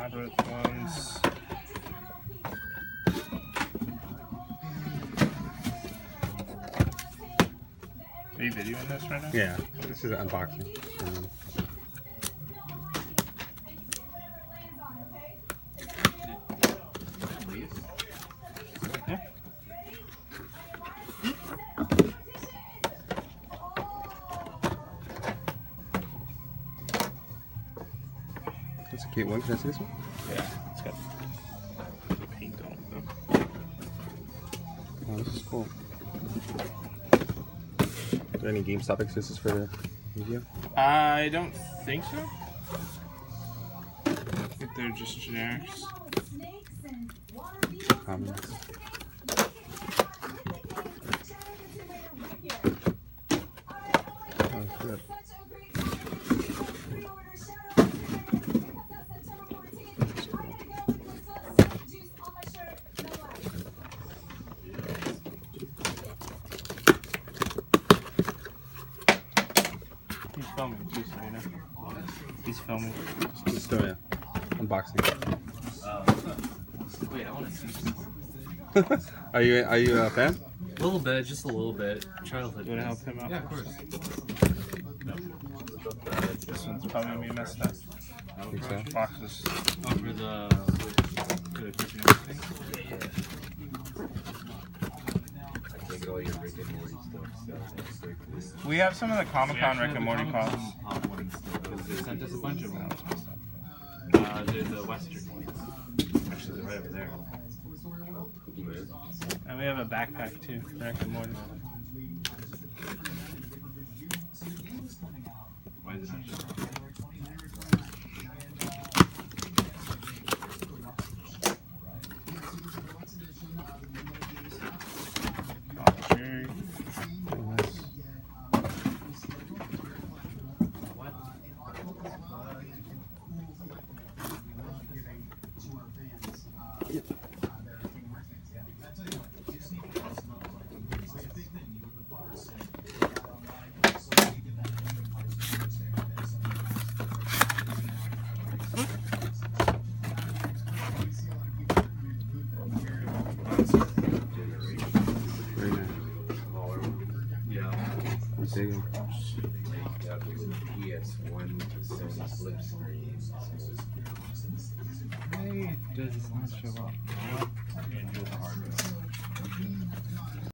moderate ones. Are you videoing this right now? Yeah, this is an unboxing. Yeah. That's a cute one. Can I see this one? Yeah, it's got paint on it though. Oh, this is cool. Are there any GameStop exclusives for the video? I don't think so. I think they're just generics. Comments. Oh, that's good. He's filming too, Serena. He's filming. Just doing it. Unboxing. Wait, I want to see this. Are you a fan? A little bit, just a little bit. Childhood. You want to help him out? Yeah, of course. This one's probably gonna be messed up. I think so. Boxes. Oh, for the Christmas thing? We have some of the Comic Con Rick and Morty comics. They sent us a bunch of them. They're the Western ones. Actually, they're right over there. And we have a backpack too, Rick and Morty. Why is it not showing? Cherry. Very nice. I'm digging. PS1 Sony flip screen. Why does this not show up?